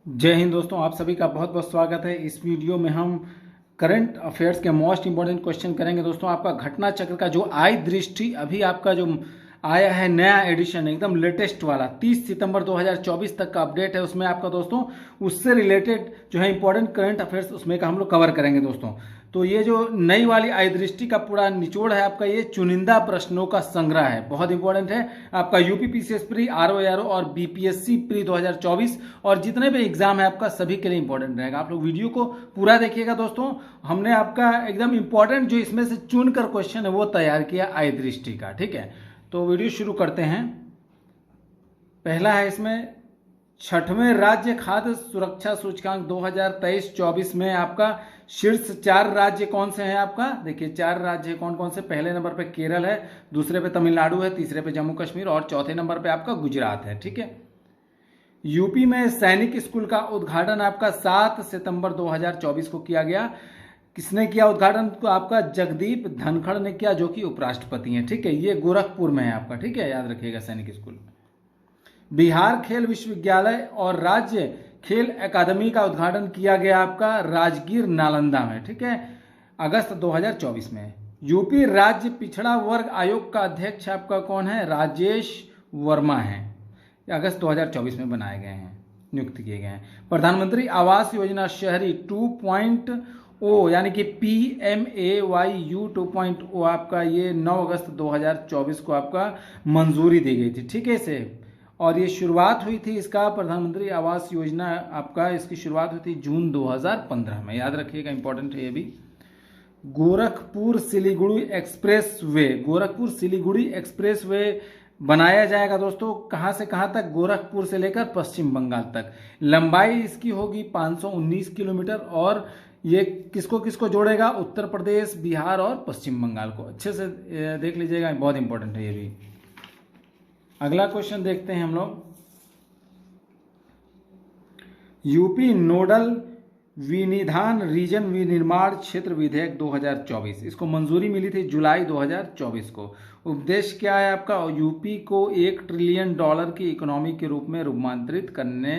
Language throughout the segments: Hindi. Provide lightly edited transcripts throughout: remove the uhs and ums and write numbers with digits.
जय हिंद दोस्तों, आप सभी का बहुत बहुत स्वागत है। इस वीडियो में हम करंट अफेयर्स के मोस्ट इंपॉर्टेंट क्वेश्चन करेंगे। दोस्तों, आपका घटना चक्र का जो आई दृष्टि अभी आपका जो आया है नया एडिशन, एकदम लेटेस्ट वाला 30 सितंबर 2024 तक का अपडेट है। उसमें आपका दोस्तों उससे रिलेटेड जो है इंपॉर्टेंट करंट अफेयर्स उसमें का हम लोग कवर करेंगे दोस्तों। तो ये जो नई वाली आई दृष्टि का पूरा निचोड़ है आपका, ये चुनिंदा प्रश्नों का संग्रह है, बहुत इंपॉर्टेंट है। आपका यूपी पीसीएस प्री, आरओ और बीपीएससी प्री 2024 और जितने भी एग्जाम है आपका सभी के लिए इंपॉर्टेंट रहेगा। आप लोग वीडियो को पूरा देखिएगा दोस्तों। हमने आपका एकदम इंपॉर्टेंट जो इसमें से चुनकर क्वेश्चन है वो तैयार किया आई दृष्टि का, ठीक है। तो वीडियो शुरू करते हैं। पहला है इसमें, छठवें राज्य खाद्य सुरक्षा सूचकांक 2023-24 में आपका शीर्ष 4 राज्य कौन से हैं आपका? देखिए 4 राज्य कौन कौन से। पहले नंबर पे केरल है, दूसरे पे तमिलनाडु है, तीसरे पे जम्मू कश्मीर और चौथे नंबर पे आपका गुजरात है, ठीक है। यूपी में सैनिक स्कूल का उद्घाटन आपका 7 सितंबर 2024 को किया गया। किसने किया उद्घाटन? को आपका जगदीप धनखड़ ने किया, जो कि उपराष्ट्रपति हैं, ठीक है। ये गोरखपुर में है आपका, ठीक है, याद रखिएगा सैनिक स्कूल। बिहार खेल विश्वविद्यालय और राज्य खेल अकादमी का उद्घाटन किया गया आपका राजगीर नालंदा में, ठीक है, अगस्त 2024 में। यूपी राज्य पिछड़ा वर्ग आयोग का अध्यक्ष आपका कौन है? राजेश वर्मा है, अगस्त 2024 में बनाए गए हैं, नियुक्त किए गए हैं। प्रधानमंत्री आवास योजना शहरी 2.0 यानी कि PMAYU 2.0 आपका ये 9 अगस्त 2024 को आपका मंजूरी दी गई थी, ठीक है इसे। और ये शुरुआत हुई थी इसका, प्रधानमंत्री आवास योजना आपका, इसकी शुरुआत हुई थी जून 2015 में, याद रखिएगा, इंपॉर्टेंट है ये भी। Gorakhpur Siliguri express way, Gorakhpur Siliguri express way बनाया जाएगा दोस्तों। कहाँ से कहाँ तक? गोरखपुर से लेकर पश्चिम बंगाल तक। लंबाई इसकी होगी 519 किलोमीटर और ये किसको किसको जोड़ेगा? उत्तर प्रदेश, बिहार और पश्चिम बंगाल को। अच्छे से देख लीजिएगा, बहुत इंपॉर्टेंट है ये भी। अगला क्वेश्चन देखते हैं हम लोग। यूपी नोडल विनिधान रीजन विनिर्माण क्षेत्र विधेयक 2024, इसको मंजूरी मिली थी जुलाई 2024 को। उद्देश्य क्या है आपका? यूपी को $1 ट्रिलियन की इकोनॉमी के रूप में रूपांतरित करने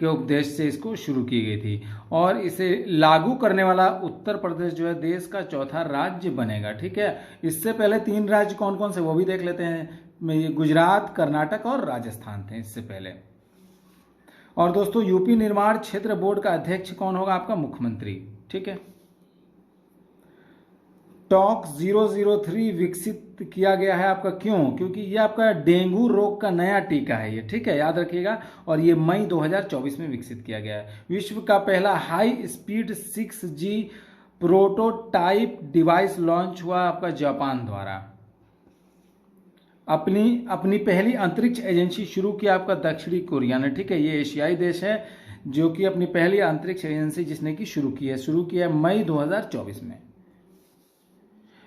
के उद्देश्य से इसको शुरू की गई थी और इसे लागू करने वाला उत्तर प्रदेश जो है देश का चौथा राज्य बनेगा, ठीक है। इससे पहले 3 राज्य कौन कौन से वो भी देख लेते हैं। गुजरात, कर्नाटक और राजस्थान थे इससे पहले। और दोस्तों यूपी निर्माण क्षेत्र बोर्ड का अध्यक्ष कौन होगा? आपका मुख्यमंत्री, ठीक है। टॉक 003 विकसित किया गया है आपका, क्यों? क्योंकि ये आपका डेंगू रोग का नया टीका है ये, ठीक है, याद रखिएगा। और ये मई 2024 में विकसित किया गया है। विश्व का पहला high speed 6G prototype device launch हुआ आपका जापान द्वारा। अपनी पहली अंतरिक्ष एजेंसी शुरू किया आपका दक्षिणी कोरिया ने, ठीक है। ये एशियाई देश है जो कि अपनी पहली अंतरिक्ष एजेंसी जिसने की शुरू किया है मई 2024 में।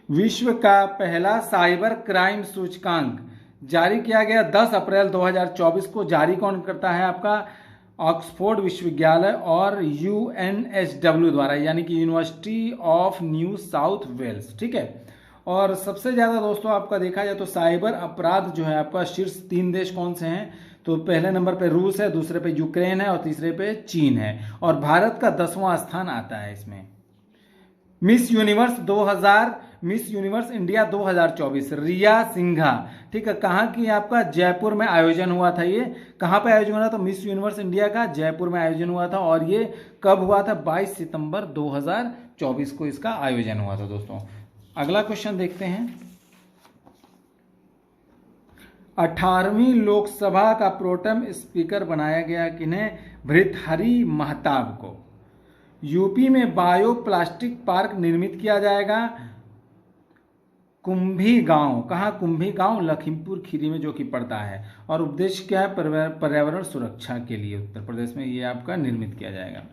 विश्व का पहला साइबर क्राइम सूचकांक जारी किया गया 10 अप्रैल 2024 को। जारी कौन करता है? आपका ऑक्सफोर्ड विश्वविद्यालय और UNSW द्वारा, यानी कि university of New South Wales, ठीक है। और सबसे ज़्यादा दोस्तों आपका देखा जाए तो साइबर अपराध जो है आपका शीर्ष 3 देश कौन से हैं? तो पहले नंबर पे रूस है, दूसरे पे यूक्रेन है और तीसरे पे चीन है। और भारत का 10वां स्थान आता है इसमें। मिस यूनिवर्स इंडिया 2024 रिया सिंघा, ठीक है, कहाँ की? आपका जयपुर में आयोजन हुआ था। ये कहाँ पे आयोजन हुआ था? मिस यूनिवर्स इंडिया का जयपुर में आयोजन हुआ था। और ये कब हुआ था? 22 सितंबर 2024 को इसका आयोजन हुआ था दोस्तों। अगला क्वेश्चन देखते हैं। 18वीं लोकसभा का प्रोटेम स्पीकर बनाया गया किन्हें? भृतहरि महताब को। यूपी में बायो प्लास्टिक पार्क निर्मित किया जाएगा कुंभी गांव, कहाँ? कुंभी गांव लखीमपुर खीरी में जो कि पड़ता है। और उद्देश्य क्या है? पर्यावरण सुरक्षा के लिए उत्तर प्रदेश में ये आपका निर्मित किया जाएगा।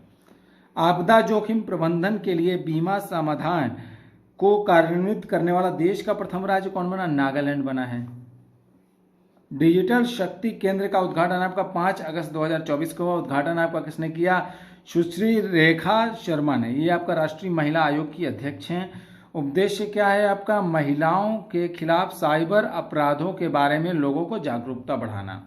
आपदा जोखिम प्रबंधन के लिए बीमा समाधान को कार्यान्वित करने वाला देश का प्रथम राज्य कौन बना? नागालैंड बना है। डिजिटल शक्ति केंद्र का उद्घाटन आपका 5 अगस्त 2024 को हुआ। उद्घाटन आपका किसने किया? सुश्री रेखा शर्मा ने। ये आपका राष्ट्रीय महिला आयोग की अध्यक्ष हैं। उद्देश्य क्या है आपका? महिलाओं के खिलाफ साइबर अपराधों के बारे में लोगों को जागरूकता बढ़ाना।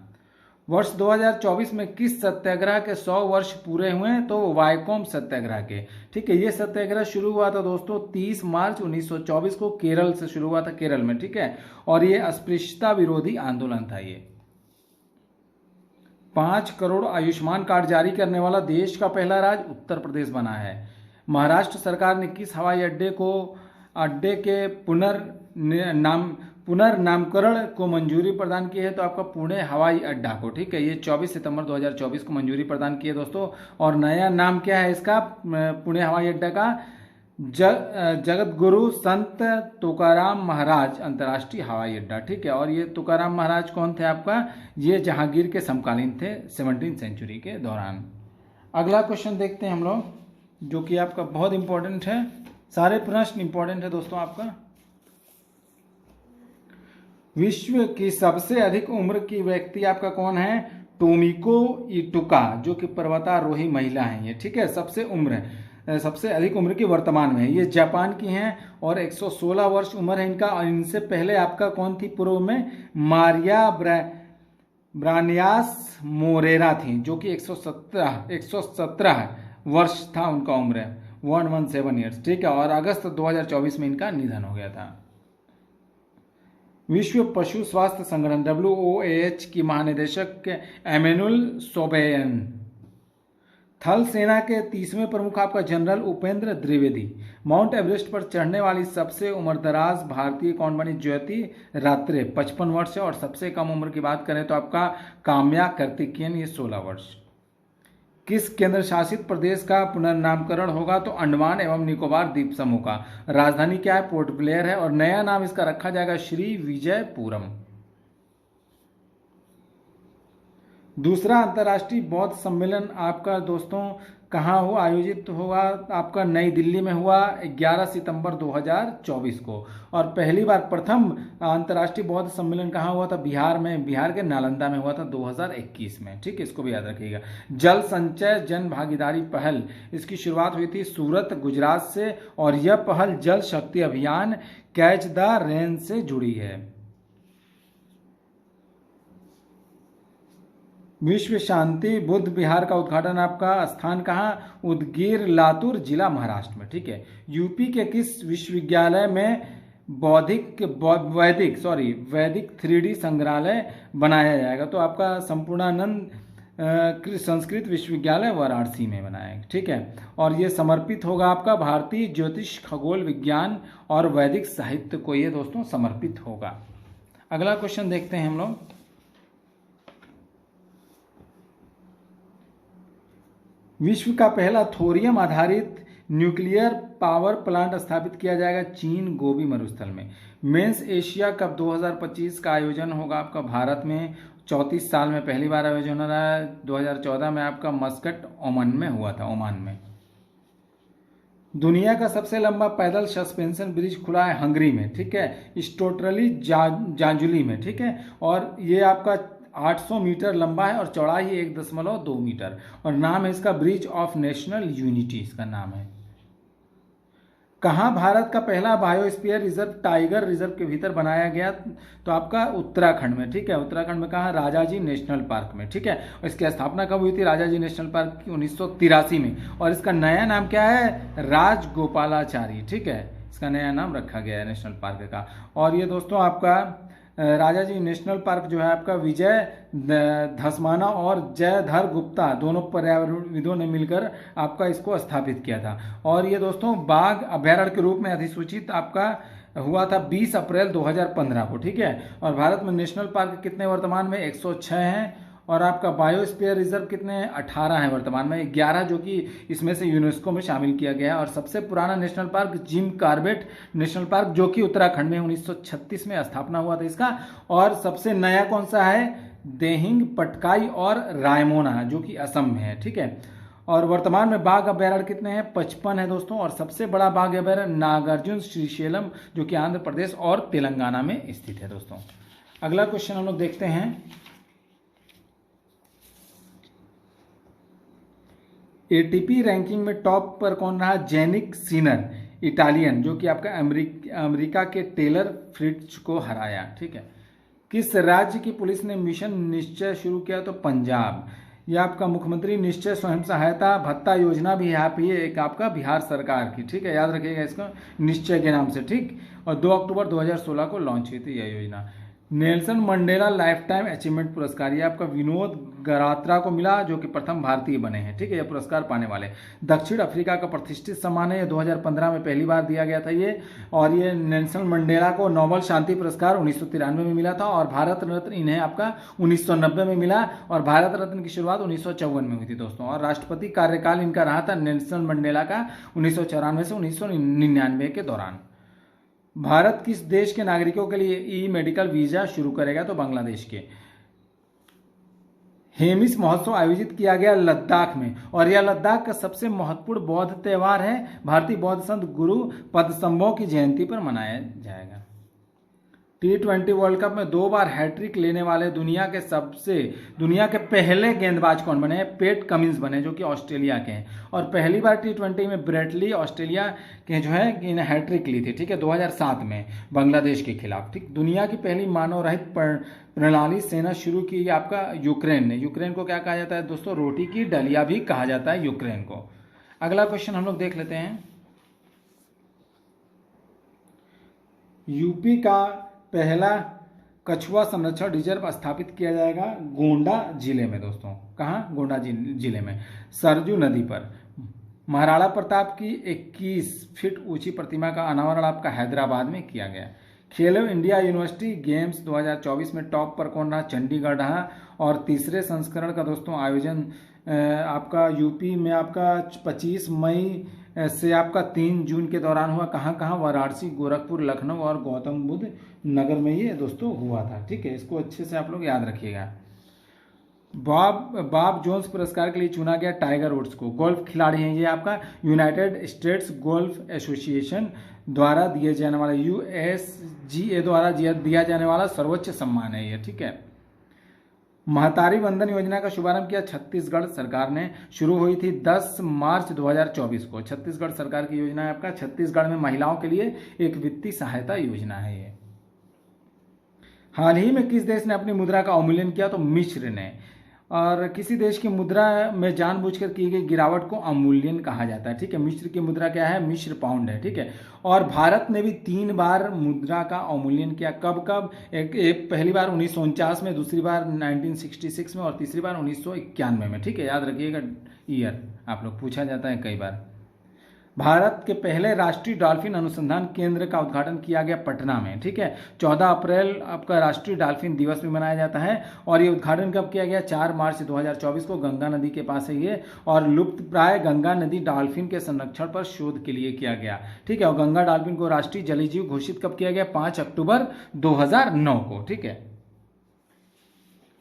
वर्ष 2024 में किस सत्याग्रह के 100 वर्ष पूरे हुए हैं? तो वाइकोम सत्याग्रह के। ठीक है, ये सत्याग्रह शुरू हुआ था दोस्तों 30 मार्च 1924 को, केरल से शुरू हुआ था, केरल में। ठीक है, और ये अस्पृश्यता विरोधी आंदोलन था। ये 5 करोड़ आयुष्मान कार्ड जारी करने वाला देश का पहला राज्य उत्तर प्रदेश बना है। महाराष्ट्र सरकार ने किस हवाई अड्डे के पुनर्नामकरण को मंजूरी प्रदान की है? तो आपका पुणे हवाई अड्डा को। ठीक है, ये 24 सितंबर 2024 को मंजूरी प्रदान की है दोस्तों। और नया नाम क्या है इसका, पुणे हवाई अड्डा का? जगत गुरु संत तुकाराम महाराज अंतर्राष्ट्रीय हवाई अड्डा। ठीक है, और ये तुकाराम महाराज कौन थे आपका? ये जहांगीर के समकालीन थे 17वीं सेंचुरी के दौरान। अगला क्वेश्चन देखते हैं हम लोग, जो कि आपका बहुत इंपॉर्टेंट है। सारे प्रश्न इंपॉर्टेंट है दोस्तों आपका। विश्व की सबसे अधिक उम्र की व्यक्ति आपका कौन है? टोमिको इटुका, जो कि पर्वतारोही महिला है ये। ठीक है, सबसे अधिक उम्र की वर्तमान में है। ये जापान की हैं और 116 वर्ष उम्र है इनका। और इनसे पहले आपका कौन थी पूर्व में? मारिया ब्रानियास मोरेरा थी, जो कि 117 वर्ष था उनका उम्र, 117 ईयर्स। ठीक है, और अगस्त 2024 में इनका निधन हो गया था। विश्व पशु स्वास्थ्य संगठन WOAH की महानिदेशक एमेनुल सोबेयन। थल सेना के 30वें प्रमुख आपका general Upendra Dwivedi. Mount Everest पर चढ़ने वाली सबसे उम्रदराज भारतीय कौन बनी? ज्योति रात्रे 55 वर्ष है। और सबसे कम उम्र की बात करें तो आपका काम्या कार्तिकेयन, ये 16 वर्ष। किस केंद्र शासित प्रदेश का पुनर्नामकरण होगा? तो अंडमान एवं निकोबार द्वीप समूह का। राजधानी क्या है? पोर्ट ब्लेयर है। और नया नाम इसका रखा जाएगा श्री विजयपुरम। दूसरा अंतर्राष्ट्रीय बौद्ध सम्मेलन आपका दोस्तों कहाँ हुआ? आयोजित हुआ आपका नई दिल्ली में हुआ 11 सितंबर 2024 को। और पहली बार प्रथम अंतर्राष्ट्रीय बौद्ध सम्मेलन कहाँ हुआ था? बिहार में, बिहार के नालंदा में हुआ था 2021 में। ठीक है, इसको भी याद रखिएगा। जल संचय जन भागीदारी पहल, इसकी शुरुआत हुई थी सूरत गुजरात से। और यह पहल जल शक्ति अभियान कैच द रेन से जुड़ी है। विश्व शांति बुद्ध विहार का उद्घाटन आपका स्थान कहाँ? उदगीर लातूर जिला महाराष्ट्र में। ठीक है, यूपी के किस विश्वविद्यालय में वैदिक 3D संग्रहालय बनाया जाएगा? तो आपका संपूर्णानंद संस्कृत विश्वविद्यालय वाराणसी में बनाया। ठीक है, और ये समर्पित होगा आपका भारतीय ज्योतिष खगोल विज्ञान और वैदिक साहित्य को ये दोस्तों समर्पित होगा। अगला क्वेश्चन देखते हैं हम लोग। विश्व का पहला थोरियम आधारित न्यूक्लियर पावर प्लांट स्थापित किया जाएगा चीन गोबी मरुस्थल में। मेंस एशिया कप 2025 का आयोजन होगा आपका भारत में। 34 साल में पहली बार आयोजन हो रहा है। 2014 में आपका मस्कट ओमान में हुआ था, ओमान में। दुनिया का सबसे लंबा पैदल सस्पेंशन ब्रिज खुला है हंगरी में। ठीक है, स्टोट्रली जांजुली में। ठीक है, और ये आपका 800 मीटर लंबा है और चौड़ाई 1.2 मीटर। और नाम है इसका ब्रिज ऑफ नेशनल यूनिटी, इसका नाम है। कहाँ भारत का पहला बायोस्फीयर रिजर्व टाइगर रिजर्व के भीतर बनाया गया? तो आपका उत्तराखंड में। ठीक है, उत्तराखंड में कहाँ? राजाजी नेशनल पार्क में। ठीक है, और इसकी स्थापना कब हुई थी? राजाजी नेशनल पार्क की 1983 में। और इसका नया नाम क्या है? राजगोपालाचारी। ठीक है, इसका नया नाम रखा गया है नेशनल पार्क का। और ये दोस्तों आपका राजाजी नेशनल पार्क जो है आपका विजय धसमाना और जयधर गुप्ता दोनों पर्यावरणविदों ने मिलकर आपका इसको स्थापित किया था। और ये दोस्तों बाघ अभ्यारण्य के रूप में अधिसूचित आपका हुआ था 20 अप्रैल 2015 को। ठीक है, और भारत में नेशनल पार्क कितने वर्तमान में? 106 हैं। और आपका बायोस्फीयर रिजर्व कितने हैं? 18 हैं वर्तमान में, 11 जो कि इसमें से यूनेस्को में शामिल किया गया है। और सबसे पुराना national park Jim Corbett national park, जो कि उत्तराखंड में 1936 में स्थापना हुआ था इसका। और सबसे नया कौन सा है? देहिंग पटकाई और रायमोना, जो कि असम में है। ठीक है, और वर्तमान में बाघ अभ्यारण्य कितने हैं? 55 है दोस्तों। और सबसे बड़ा बाघ अभ्यारण्य नागार्जुन श्रीशैलम, जो कि आंध्र प्रदेश और तेलंगाना में स्थित है दोस्तों। अगला क्वेश्चन हम लोग देखते हैं। एटीपी रैंकिंग में टॉप पर कौन रहा? जेनिक सिनर, इटालियन, जो कि आपका अमेरिका के टेलर फ्रिट्ज को हराया। ठीक है, किस राज्य की पुलिस ने मिशन निश्चय शुरू किया? तो पंजाब। यह आपका मुख्यमंत्री निश्चय स्वयं सहायता भत्ता योजना भी है, आप ये एक आपका बिहार सरकार की, ठीक है, याद रखिएगा इसको, निश्चय के नाम से, ठीक। और 2 अक्टूबर 2016 को लॉन्च हुई थी यह योजना। Nelson Mandela life time achievement पुरस्कार, ये आपका विनोद गरात्रा को मिला, जो कि प्रथम भारतीय बने हैं, ठीक है, यह पुरस्कार पाने वाले। दक्षिण अफ्रीका का प्रतिष्ठित सम्मान है, ये 2015 में पहली बार दिया गया था ये। और ये नेल्सन मंडेला को नोबेल शांति पुरस्कार 1993 में मिला था, और भारत रत्न इन्हें आपका 1990 में मिला, और भारत रत्न की शुरुआत 1954 में हुई थी दोस्तों। और राष्ट्रपति कार्यकाल इनका रहा था नेल्सन मंडेला का 1994 से 1999 के दौरान। भारत किस देश के नागरिकों के लिए ई मेडिकल वीजा शुरू करेगा? तो बांग्लादेश के। हेमिस महोत्सव आयोजित किया गया लद्दाख में, और यह लद्दाख का सबसे महत्वपूर्ण बौद्ध त्योहार है। भारतीय बौद्ध संत गुरु पद्मसंभव की जयंती पर मनाया जाएगा। T20 वर्ल्ड कप में 2 बार हैट्रिक लेने वाले दुनिया के पहले गेंदबाज कौन बने हैं? पेट कमिंस बने, जो कि ऑस्ट्रेलिया के हैं। और पहली बार T20 में ब्रेटली ऑस्ट्रेलिया के जो है इन्हें हैट्रिक ली थी, ठीक है, 2007 में बांग्लादेश के खिलाफ, ठीक। दुनिया की पहली मानव रहित प्रणाली सेना शुरू की आपका यूक्रेन ने। यूक्रेन को क्या कहा जाता है दोस्तों? रोटी की डलिया भी कहा जाता है यूक्रेन को। अगला क्वेश्चन हम लोग देख लेते हैं। यूपी का पहला कछुआ संरक्षण रिजर्व स्थापित किया जाएगा गोंडा जिले में दोस्तों। कहाँ? गोंडा जिले में, सरजू नदी पर। महाराणा प्रताप की 21 फीट ऊंची प्रतिमा का अनावरण आपका हैदराबाद में किया गया। खेलो इंडिया यूनिवर्सिटी गेम्स 2024 में टॉप पर कौन रहा? चंडीगढ़ रहा। और तीसरे संस्करण का दोस्तों आयोजन आपका यूपी में आपका 25 मई से आपका 3 जून के दौरान हुआ। कहाँ कहाँ? वाराणसी, गोरखपुर, लखनऊ और गौतम बुद्ध नगर में ये दोस्तों हुआ था, ठीक है, इसको अच्छे से आप लोग याद रखिएगा। बॉब जोन्स पुरस्कार के लिए चुना गया टाइगर वुड्स को। गोल्फ खिलाड़ी हैं ये, आपका यूनाइटेड स्टेट्स गोल्फ एसोसिएशन द्वारा दिए जाने वाला, USGA द्वारा दिया जाने वाला सर्वोच्च सम्मान है ये, ठीक है। महतारी वंदन योजना का शुभारंभ किया छत्तीसगढ़ सरकार ने। शुरू हुई थी 10 मार्च 2024 को। छत्तीसगढ़ सरकार की योजना है आपका, छत्तीसगढ़ में महिलाओं के लिए एक वित्तीय सहायता योजना है ये। हाल ही में किस देश ने अपनी मुद्रा का अवमूल्यन किया? तो मिस्र ने। और किसी देश की मुद्रा में जानबूझकर की गई गिरावट को अवमूल्यन कहा जाता है, ठीक है। मिस्र की मुद्रा क्या है? मिस्र पाउंड है, ठीक है। और भारत ने भी 3 बार मुद्रा का अवमूल्यन किया। कब कब? एक पहली बार 1949 में, दूसरी बार 1966 में, और तीसरी बार 1991 में, ठीक है, याद रखिएगा ईयर, आप लोग पूछा जाता है कई बार। भारत के पहले राष्ट्रीय डॉल्फिन अनुसंधान केंद्र का उद्घाटन किया गया पटना में, ठीक है। 14 अप्रैल आपका राष्ट्रीय डॉल्फिन दिवस भी मनाया जाता है। और ये उद्घाटन कब किया गया? 4 मार्च 2024 को। गंगा नदी के पास है ये। और लुप्त प्राय गंगा नदी डॉल्फिन के संरक्षण पर शोध के लिए किया गया, ठीक है। और गंगा डॉल्फिन को राष्ट्रीय जलीय जीव घोषित कब किया गया? 5 अक्टूबर 2009 को, ठीक है।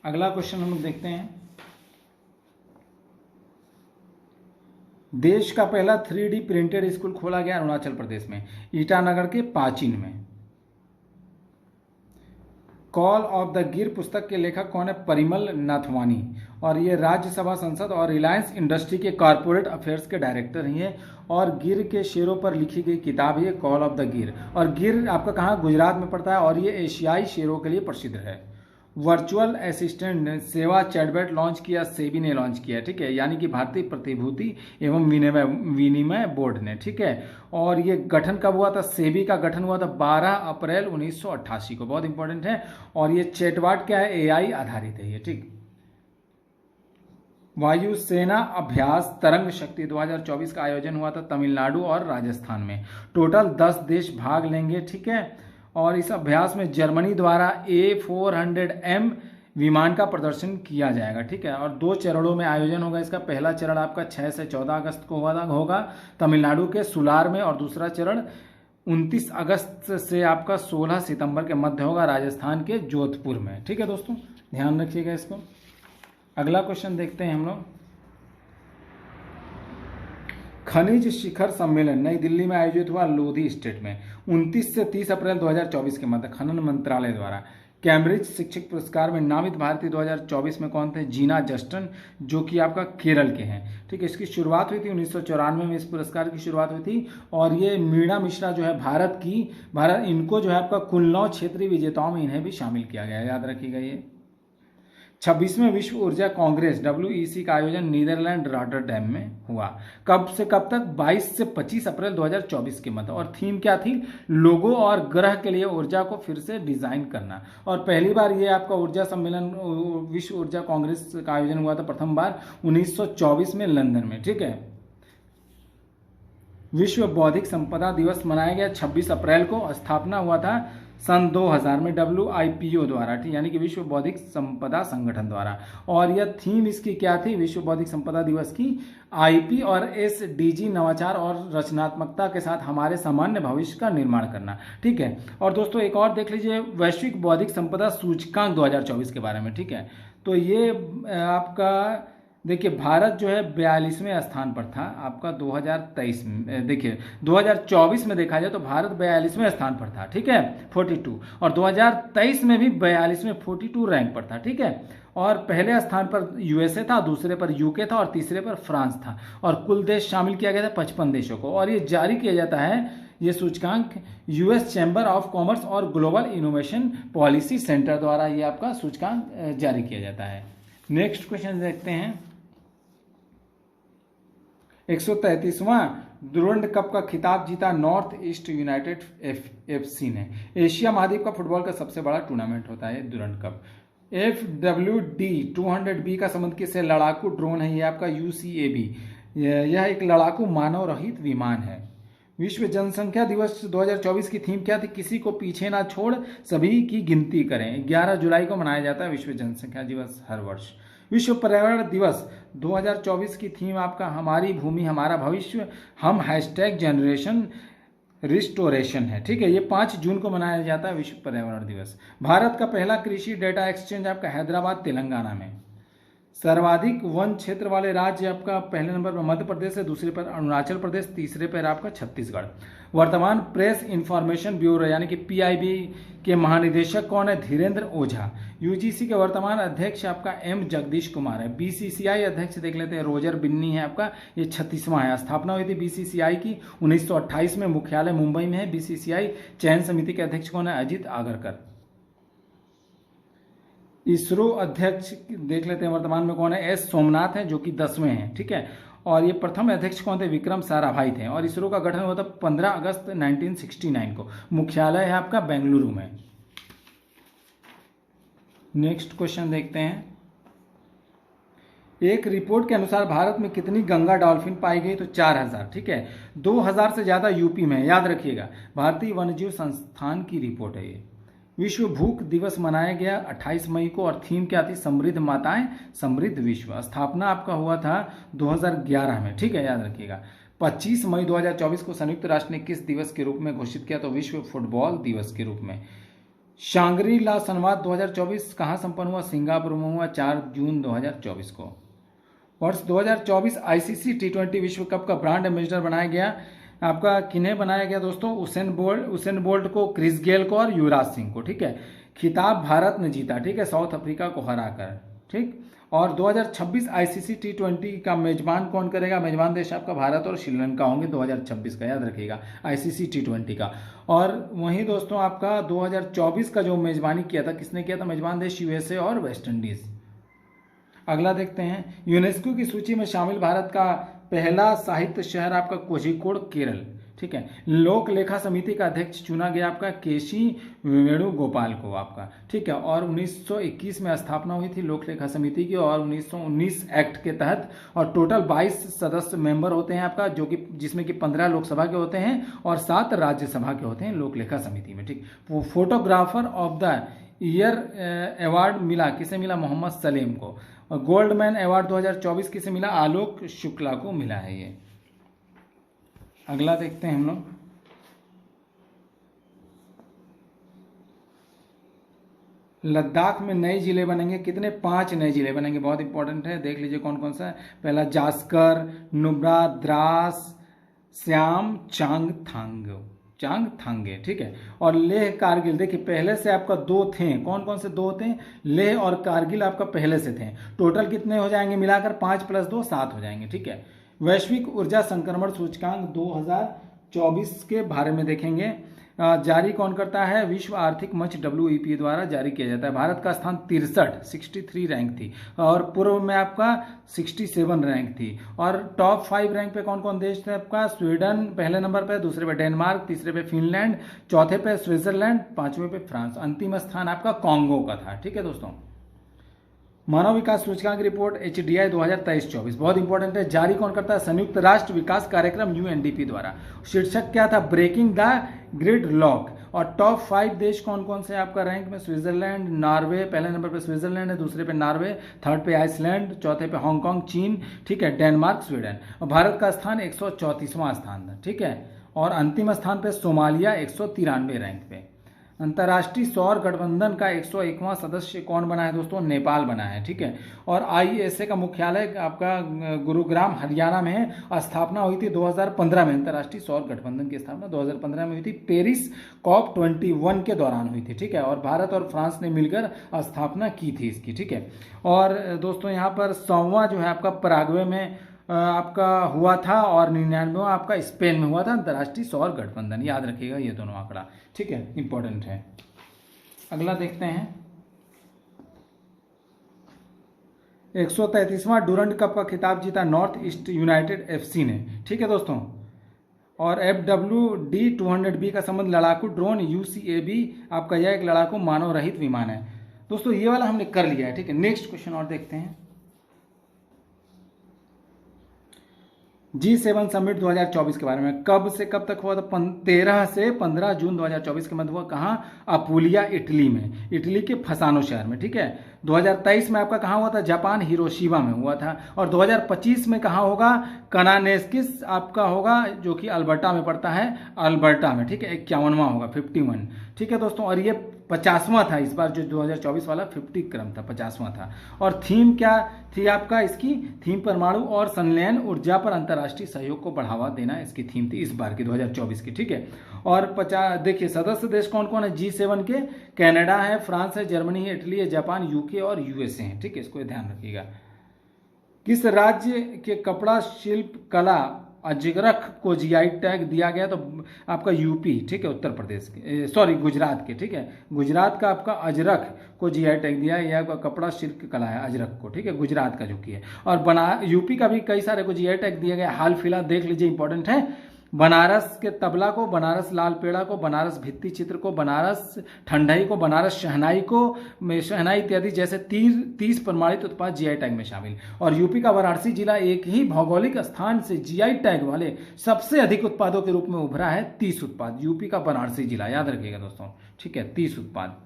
अगला क्वेश्चन हम लोग देखते हैं। देश का पहला 3D प्रिंटेड स्कूल खोला गया अरुणाचल प्रदेश में, ईटानगर के पाचिन में। कॉल ऑफ द गिर पुस्तक के लेखक कौन है? परिमल नाथवानी। और ये राज्यसभा संसद और रिलायंस इंडस्ट्री के कॉर्पोरेट अफेयर्स के डायरेक्टर हैं। और गिर के शेरों पर लिखी गई किताब है कॉल ऑफ द गिर। और गिर आपका कहाँ? गुजरात में पड़ता है। और ये एशियाई शेरों के लिए प्रसिद्ध है। वर्चुअल असिस्टेंट सेवा चैटबॉट लॉन्च किया, सेबी ने लॉन्च किया, ठीक है, यानी कि भारतीय प्रतिभूति एवं विनिमय बोर्ड ने, ठीक है। और ये गठन कब हुआ था? सेबी का गठन हुआ था 12 अप्रैल 1988 को, बहुत इंपॉर्टेंट है। और ये चैटबॉट क्या है? AI आधारित है ये, ठीक। वायुसेना अभ्यास तरंग शक्ति 2024 का आयोजन हुआ था तमिलनाडु और राजस्थान में। टोटल 10 देश भाग लेंगे, ठीक है। और इस अभ्यास में जर्मनी द्वारा A400M विमान का प्रदर्शन किया जाएगा, ठीक है। और 2 चरणों में आयोजन होगा इसका। पहला चरण आपका 6 से 14 अगस्त को होगा तमिलनाडु के सुलार में। और दूसरा चरण 29 अगस्त से आपका 16 सितंबर के मध्य होगा राजस्थान के जोधपुर में, ठीक है दोस्तों, ध्यान रखिएगा इसको। अगला क्वेश्चन देखते हैं हम लोग। खनिज शिखर सम्मेलन नई दिल्ली में आयोजित हुआ लोधी स्टेट में 29 से 30 अप्रैल 2024 के मध्य, खनन मंत्रालय द्वारा। कैम्ब्रिज शिक्षक पुरस्कार में नामित भारतीय 2024 में कौन थे? जीना जस्टन, जो कि आपका केरल के हैं। ठीक है, इसकी शुरुआत हुई थी 1994 में, इस पुरस्कार की शुरुआत हुई थी। और ये मीणा मिश्रा जो है भारत इनको जो है आपका कुल्लौ क्षेत्रीय विजेताओं में इन्हें भी शामिल किया गया है, याद रखिएगा। ये 26वें विश्व ऊर्जा कांग्रेस WEC का आयोजन नीदरलैंड रॉटरडैम में हुआ। कब से कब तक? 22 से 25 अप्रैल 2024 के मध्य। और थीम क्या थी? लोगों और ग्रह के लिए ऊर्जा को फिर से डिजाइन करना। और पहली बार ये आपका ऊर्जा सम्मेलन, विश्व ऊर्जा कांग्रेस का आयोजन हुआ था प्रथम बार 1924 में लंदन में। ठीक है, विश्व बौद्धिक संपदा दिवस मनाया गया 26 अप्रैल को। स्थापना हुआ था सन 2000 में WIPO द्वारा, ठीक, यानी कि विश्व बौद्धिक संपदा संगठन द्वारा। और यह थीम इसकी क्या थी? विश्व बौद्धिक संपदा दिवस की IP और SDG, नवाचार और रचनात्मकता के साथ हमारे सामान्य भविष्य का निर्माण करना। ठीक है, और दोस्तों एक और देख लीजिए वैश्विक बौद्धिक संपदा सूचकांक 2024 के बारे में। ठीक है, तो ये आपका देखिए भारत जो है 42वें स्थान पर था आपका 2023 में। देखिए 2024 में देखा जाए तो भारत 42वें स्थान पर था। ठीक है, 42, और 2023 में भी 42वें 42 रैंक पर था। ठीक है, और पहले स्थान पर USA था, दूसरे पर UK था और तीसरे पर फ्रांस था। और कुल देश शामिल किया गया था 55 देशों को। और ये जारी किया जाता है ये सूचकांक US चैम्बर ऑफ कॉमर्स और ग्लोबल इनोवेशन पॉलिसी सेंटर द्वारा ये आपका सूचकांक जारी किया जाता है। नेक्स्ट क्वेश्चन देखते हैं। 133वां डुरंड कप का खिताब जीता नॉर्थ ईस्ट यूनाइटेड FC ने। एशिया महाद्वीप का फुटबॉल का सबसे बड़ा टूर्नामेंट होता है डुरंड कप। FWD 200B का संबंध किससे? लड़ाकू ड्रोन है ये आपका UCAV। यह एक लड़ाकू मानव रहित विमान है। विश्व जनसंख्या दिवस 2024 की थीम क्या थी? किसी को पीछे ना छोड़ सभी की गिनती करें। 11 जुलाई को मनाया जाता है विश्व जनसंख्या दिवस हर वर्ष। विश्व पर्यावरण दिवस 2024 की थीम आपका हमारी भूमि हमारा भविष्य, हम #जनरेशन रिस्टोरेशन है। ठीक है, ये 5 जून को मनाया जाता है विश्व पर्यावरण दिवस। भारत का पहला कृषि डेटा एक्सचेंज आपका हैदराबाद तेलंगाना में। सर्वाधिक वन क्षेत्र वाले राज्य आपका पहले नंबर पर मध्य प्रदेश है, दूसरे पर अरुणाचल प्रदेश, तीसरे पर आपका छत्तीसगढ़। वर्तमान प्रेस इंफॉर्मेशन ब्यूरो यानी कि PIB के महानिदेशक कौन है? धीरेन्द्र ओझा। UGC के वर्तमान अध्यक्ष आपका M जगदीश कुमार है। BCCI अध्यक्ष देख लेते हैं, रोजर बिन्नी है आपका, ये 36वां है। स्थापना हुई थी BCCI की 1928 में, मुख्यालय मुंबई में है। BCCI चयन समिति के अध्यक्ष कौन है? अजित आगरकर। इसरो अध्यक्ष देख लेते हैं वर्तमान में कौन है? S सोमनाथ है, जो कि 10वें हैं। ठीक है, और ये प्रथम अध्यक्ष कौन थे? विक्रम साराभाई थे। और इसरो का गठन हुआ था 15 अगस्त 1969 को। मुख्यालय है आपका बेंगलुरु में। नेक्स्ट क्वेश्चन देखते हैं। एक रिपोर्ट के अनुसार भारत में कितनी गंगा डॉल्फिन पाई गई? तो 4000। ठीक है, 2000 से ज्यादा यूपी में, याद रखिएगा। भारतीय वन्यजीव संस्थान की रिपोर्ट है ये। विश्व भूख दिवस मनाया गया 28 मई को और थीम क्या थी? समृद्ध माताएं समृद्ध विश्व। स्थापना आपका हुआ था 2011 में। ठीक है, याद रखिएगा। 25 मई 2024 को संयुक्त राष्ट्र ने किस दिवस के रूप में घोषित किया? तो विश्व फुटबॉल दिवस के रूप में। शांग्री ला संवाद 2024 कहाँ संपन्न हुआ? सिंगापुर में हुआ 4 जून 2024 को। वर्ष 2024 ICC T20 विश्व कप का ब्रांड एम्बेसडर बनाया गया आपका, किन्हें बनाया गया दोस्तों? उसेन बोल्ट को, क्रिस गेल को और युवराज सिंह को। ठीक है, खिताब भारत ने जीता। ठीक है, साउथ अफ्रीका को हराकर। ठीक, और 2026 ICC T20 का मेजबान कौन करेगा? मेजबान देश आपका भारत और श्रीलंका होंगे 2026 का, याद रखिएगा, ICC T20 का। और वहीं दोस्तों आपका 2024 का जो मेजबानी किया था, किसने किया था? मेजबान देश USA और वेस्ट इंडीज। अगला देखते हैं। यूनेस्को की सूची में शामिल भारत का पहला साहित्य शहर आपका कोझिकोड केरल। ठीक है, लोक लेखा समिति का अध्यक्ष चुना गया आपका केसी वेणुगोपाल को आपका। ठीक है, और 1921 में स्थापना हुई थी लोक लेखा समिति की, और 1919 एक्ट के तहत, और टोटल 22 सदस्य मेंबर होते हैं आपका, जो कि जिसमें कि 15 लोकसभा के होते हैं और 7 राज्यसभा के होते हैं लोक लेखा समिति में। ठीक, वो photographer of the year award मिला किसे मिला? मोहम्मद सलीम को। और गोल्डमैन अवार्ड 2024 किसे मिला? आलोक शुक्ला को मिला है ये। अगला देखते हैं हम लोग। लद्दाख में नए जिले बनेंगे, कितने? 5 नए जिले बनेंगे, बहुत इंपॉर्टेंट है, देख लीजिए कौन कौन सा है। पहला जास्कर, नुब्रा, द्रास, श्याम चांग थांग चांगथांगे, ठीक है। और लेह कारगिल, देखिए पहले से आपका 2 थे, कौन कौन से 2 थे, लेह और कारगिल आपका पहले से थे। टोटल कितने हो जाएंगे मिलाकर, 5 + 2 7 हो जाएंगे, ठीक है। वैश्विक ऊर्जा संक्रमण सूचकांक 2024 के बारे में देखेंगे। जारी कौन करता है, विश्व आर्थिक मंच WEP द्वारा जारी किया जाता है। भारत का स्थान 63 रैंक थी और पूर्व में आपका 67 रैंक थी। और टॉप 5 रैंक पे कौन कौन देश थे आपका, स्वीडन पहले नंबर पे, दूसरे पे डेनमार्क, तीसरे पे फिनलैंड, चौथे पे स्विट्जरलैंड, 5वें पे फ्रांस, अंतिम स्थान आपका कांगो का था, ठीक है दोस्तों। मानव विकास सूचकांक रिपोर्ट HDI 2023-24 बहुत इंपॉर्टेंट है। जारी कौन करता है, संयुक्त राष्ट्र विकास कार्यक्रम UNDP द्वारा। शीर्षक क्या था, ब्रेकिंग द ग्रिड लॉक। और टॉप 5 देश कौन कौन से आपका रैंक में, स्विट्जरलैंड, नॉर्वे, पहले नंबर पे स्विट्जरलैंड है, दूसरे पे नॉर्वे, थर्ड पे आइसलैंड, चौथे पे हांगकांग चीन, ठीक है, डेनमार्क, स्वीडन। और भारत का स्थान 134वां स्थान था, ठीक है। और अंतिम स्थान पे सोमालिया 193 रैंक पे। अंतर्राष्ट्रीय सौर गठबंधन का 101वां सदस्य कौन बना है दोस्तों, नेपाल बना है, ठीक है। और IESA का मुख्यालय आपका गुरुग्राम हरियाणा में है। स्थापना हुई थी 2015 में, अंतर्राष्ट्रीय सौर गठबंधन की स्थापना 2015 में हुई थी, पेरिस COP21 के दौरान हुई थी, ठीक है। और भारत और फ्रांस ने मिलकर स्थापना की थी इसकी, ठीक है। और दोस्तों यहाँ पर 100वां जो है आपका पराग्वे में आपका हुआ था और 99वां आपका स्पेन में हुआ था अंतर्राष्ट्रीय सौर गठबंधन, याद रखिएगा ये दोनों आंकड़ा, ठीक है, इंपॉर्टेंट है। अगला देखते हैं 133वां डूरंड कप का खिताब जीता नॉर्थ ईस्ट यूनाइटेड FC ने, ठीक है दोस्तों। और FWD 200B का संबंध लड़ाकू ड्रोन UCAV आपका यह एक लड़ाकू मानव रहित विमान है। दोस्तों ये वाला हमने कर लिया है, ठीक है। नेक्स्ट क्वेश्चन और देखते हैं। G7 समिट 2024 के बारे में, कब से कब तक हुआ था, 13 से 15 जून 2024 के मध्य हुआ। कहाँ, अपुलिया इटली में, इटली के फसानो शहर में, ठीक है। 2023 में आपका कहाँ हुआ था, जापान हिरोशिमा में हुआ था। और 2025 में कहाँ होगा, कनानेस्किस आपका होगा जो कि अल्बर्टा में पड़ता है, अल्बर्टा में, ठीक है। 51वां होगा, 51, ठीक है दोस्तों। और ये 50वां था इस बार, जो 2024 वाला 50 क्रम था, 50वां था। और थीम क्या थी आपका, इसकी थीम परमाणु और संलयन ऊर्जा पर अंतर्राष्ट्रीय सहयोग को बढ़ावा देना इसकी थीम थी इस बार की 2024 की, ठीक है। और 50 देखिए सदस्य देश कौन कौन है G7 के, कनाडा है, फ्रांस है, जर्मनी है, इटली है, जापान, UK और USA है, ठीक है, इसको ध्यान रखिएगा। किस राज्य के कपड़ा शिल्प कला अजरख को GI टैग दिया गया, तो आपका UP, ठीक है, उत्तर प्रदेश के, सॉरी गुजरात के, ठीक है, गुजरात का आपका अजरख को GI टैग दिया है। यह आपका कपड़ा शिल्प कला है अजरख को, ठीक है, गुजरात का जो कि है। और UP का भी कई सारे को GI टैग दिया गया, हाल फिलहाल देख लीजिए, इंपॉर्टेंट है। बनारस के तबला को, बनारस लाल पेड़ा को, बनारस भित्ति चित्र को, बनारस ठंडाई को, बनारस शहनाई को, शहनाई इत्यादि जैसे 30 प्रमाणित उत्पाद GI टैग में शामिल। और UP का वाराणसी जिला एक ही भौगोलिक स्थान से GI टैग वाले सबसे अधिक उत्पादों के रूप में उभरा है, 30 उत्पाद। UP का वाराणसी जिला, याद रखिएगा दोस्तों, ठीक है, 30 उत्पाद।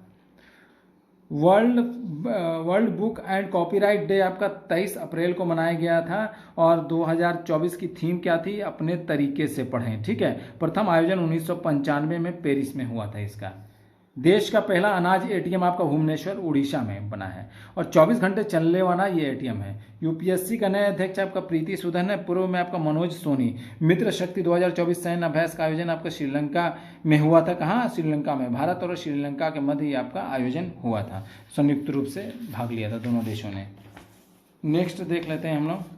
World book and copyright day आपका 23 अप्रैल को मनाया गया था। और 2024 की थीम क्या थी, अपने तरीके से पढ़ें, ठीक है। प्रथम आयोजन 1995 में पेरिस में हुआ था इसका। देश का पहला अनाज ATM आपका भुवनेश्वर उड़ीसा में बना है और 24 घंटे चलने वाला ये ATM है। UPSC का नया अध्यक्ष आपका प्रीति सूदन है, पूर्व में आपका मनोज सोनी। मित्र शक्ति 2024 सैन्य अभ्यास का आयोजन आपका श्रीलंका में हुआ था। कहाँ, श्रीलंका में। भारत और श्रीलंका के मध्य आपका आयोजन हुआ था, संयुक्त रूप से भाग लिया था दोनों देशों ने। नेक्स्ट देख लेते हैं हम लोग,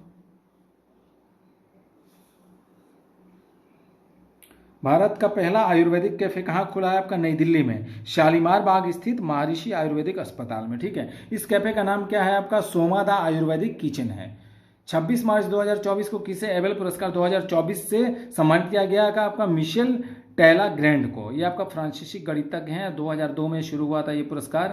भारत का पहला आयुर्वेदिक कैफे कहाँ खुला है आपका, नई दिल्ली में, शालीमार बाग स्थित महर्षि आयुर्वेदिक अस्पताल में, ठीक है। इस कैफे का नाम क्या है आपका, सोमादा आयुर्वेदिक किचन है। 26 मार्च 2024 को किसे एबेल पुरस्कार 2024 से सम्मानित किया गया का आपका, मिशेल टेला ग्रैंड को। ये आपका फ्रांसीसी गणितज्ञ हैं, 2002 में शुरू हुआ था ये पुरस्कार।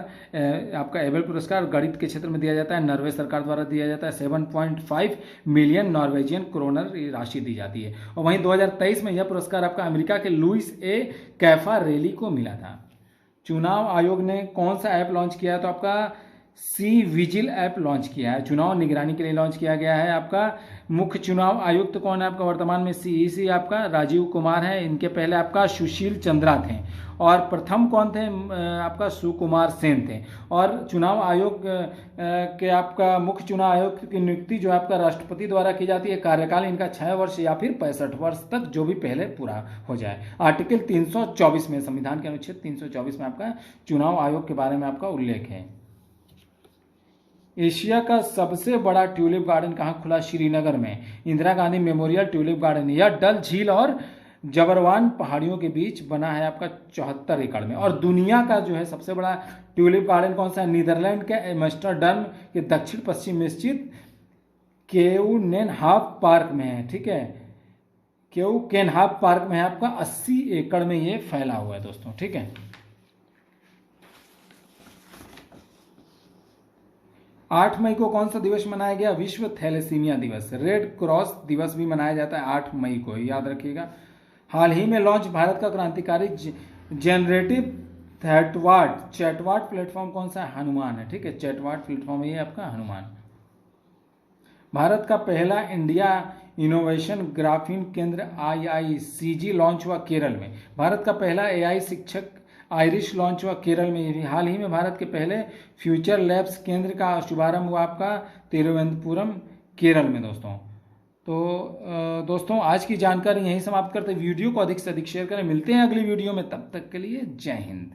आपका एबेल पुरस्कार गणित के क्षेत्र में दिया जाता है, नॉर्वे सरकार द्वारा दिया जाता है। 7.5 मिलियन नॉर्वेजियन क्रोनर राशि दी जाती है। और वहीं 2023 में यह पुरस्कार आपका अमेरिका के लुइस ए कैफारेली को मिला था। चुनाव आयोग ने कौन सा ऐप लॉन्च किया, तो आपका सी विजिल ऐप लॉन्च किया है, चुनाव निगरानी के लिए लॉन्च किया गया है। आपका मुख्य चुनाव आयुक्त कौन है आपका वर्तमान में? सीईसी आपका राजीव कुमार है। इनके पहले आपका सुशील चंद्रा थे और प्रथम कौन थे? आपका सुकुमार सेन थे। और चुनाव आयोग के आपका मुख्य चुनाव आयोग की नियुक्ति जो आपका राष्ट्रपति द्वारा की जाती है। कार्यकाल इनका 6 वर्ष या फिर 65 वर्ष तक, जो भी पहले पूरा हो जाए। आर्टिकल 324 में, संविधान के अनुच्छेद 324 में आपका चुनाव आयोग के बारे में आपका उल्लेख है। एशिया का सबसे बड़ा ट्यूलिप गार्डन कहाँ खुला? श्रीनगर में, Indira Gandhi memorial tulip garden. यह डल झील और जबरवान पहाड़ियों के बीच बना है आपका 74 एकड़ में। और दुनिया का जो है सबसे बड़ा ट्यूलिप गार्डन कौन सा है? नीदरलैंड के एम्स्टर्डम के दक्षिण पश्चिम में स्थित केउकेनहाफ पार्क में है। ठीक है, केउकेनहाफ पार्क में है आपका 80 एकड़ में ये फैला हुआ है दोस्तों। ठीक है, 8 मई को कौन सा दिवस मनाया गया? विश्व थैलेसीमिया दिवस। रेड क्रॉस दिवस भी मनाया जाता है 8 मई को, याद रखिएगा। हाल ही में लॉन्च भारत का क्रांतिकारी जनरेटिव चैटवाट प्लेटफॉर्म कौन सा है? हनुमान है। ठीक है, चैटवाट प्लेटफॉर्म ये आपका हनुमान। भारत का पहला इंडिया इनोवेशन ग्राफीन केंद्र IICG लॉन्च हुआ केरल में। भारत का पहला AI शिक्षक आयरिश लॉन्च हुआ केरल में। हाल ही में भारत के पहले फ्यूचर लैब्स केंद्र का शुभारंभ हुआ आपका तिरुवनंतपुरम केरल में दोस्तों। तो दोस्तों आज की जानकारी यहीं समाप्त करते हैं। वीडियो को अधिक से अधिक शेयर करें। मिलते हैं अगली वीडियो में, तब तक के लिए जय हिंद।